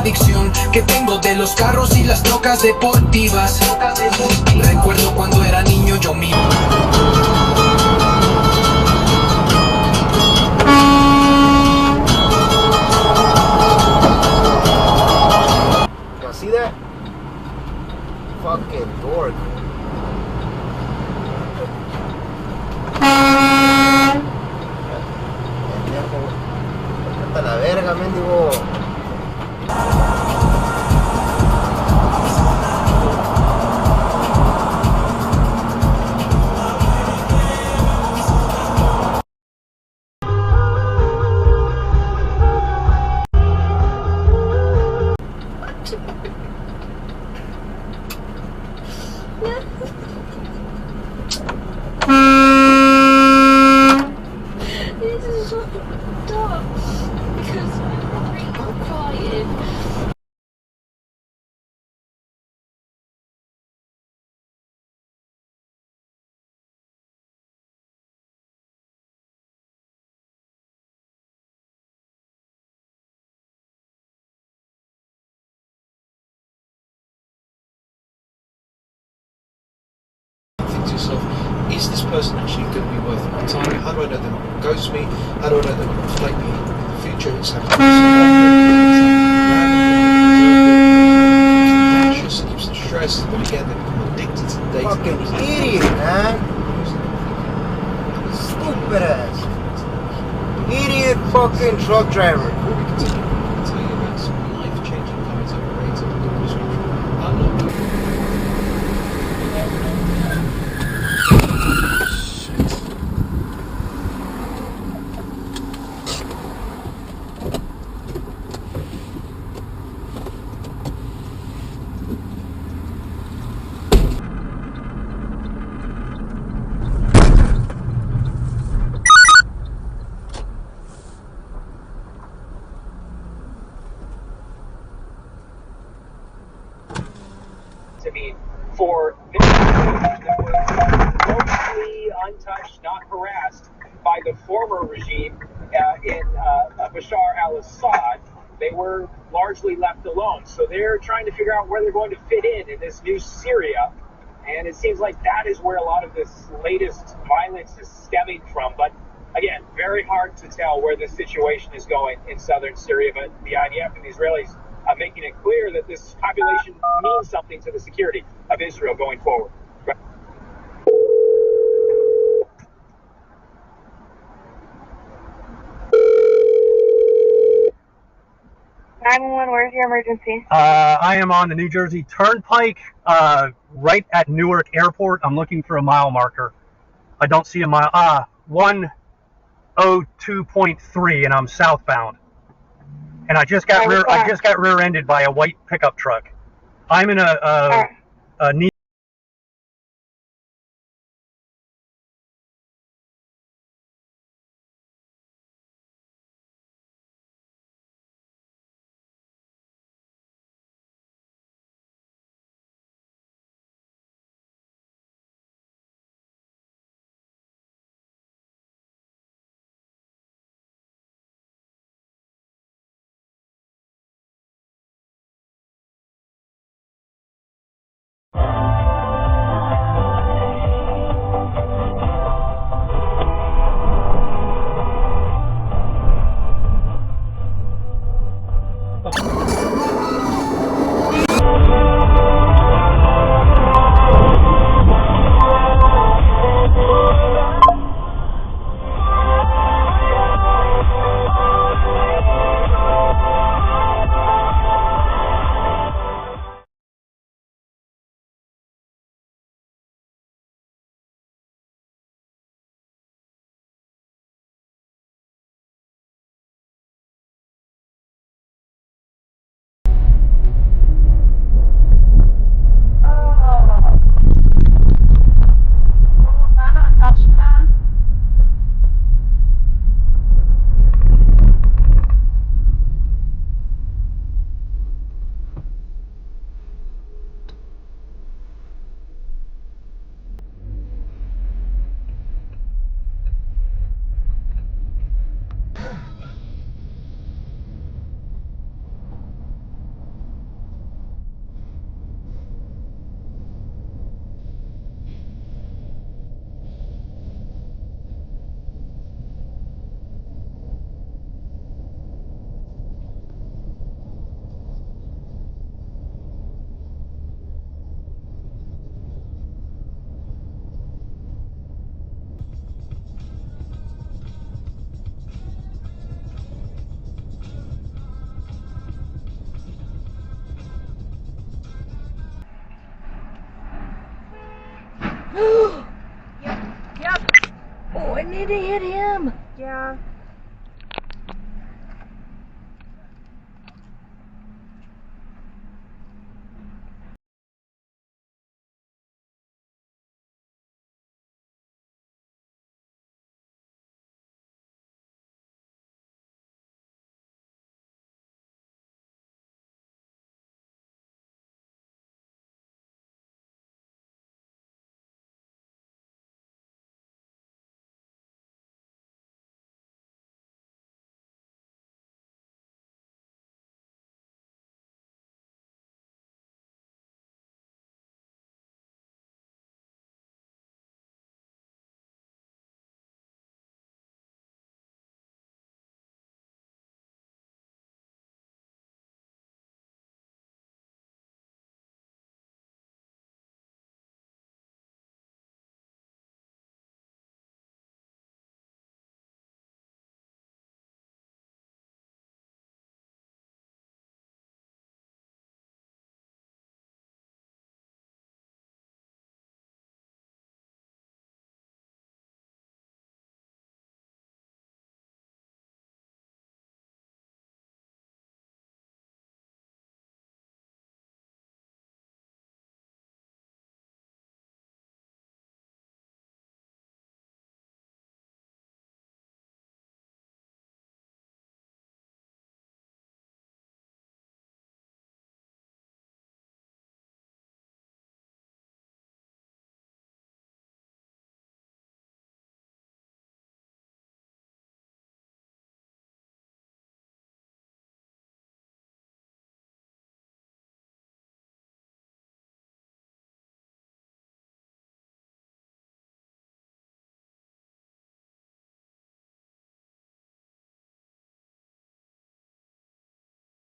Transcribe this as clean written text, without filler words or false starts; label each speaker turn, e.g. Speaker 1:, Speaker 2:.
Speaker 1: adicción que tengo de los carros y las trocas deportivas. Recuerdo cuando era niño yo mismo.
Speaker 2: See that? Fucking dork. Hasta la verga, mendigo.
Speaker 3: This is so dumb because I'm really quiet.
Speaker 4: Think to yourself, is this person actually going to be worth my time? How do I know they're not going to ghost me? How do I know they're not going to flake me in the future? It's happening so often. It's anxious, it keeps them stressed, but again, they become addicted to the data.
Speaker 2: Fucking idiot, man. Stupid ass. Idiot fucking truck driver.
Speaker 4: Before we continue, I'll tell you about some life-changing comments I've made in the description. I'm not
Speaker 5: I mean, for that was mostly untouched, not harassed by the former regime in Bashar al-Assad, they were largely left alone. So they're trying to figure out where they're going to fit in this new Syria. And it seems like that is where a lot of this latest violence is stemming from. But again, very hard to tell where this situation is going in southern Syria. But the IDF and the Israelis making it clear that this population means something to the security of Israel going forward.
Speaker 6: 911, where's your emergency?
Speaker 7: I am on the New Jersey Turnpike, right at Newark Airport. I'm looking for a mile marker. I don't see a mile. 102.3, and I'm southbound. And I just got rear-ended by a white pickup truck. I'm in a
Speaker 6: Alright.
Speaker 8: they hit him?
Speaker 6: Yeah.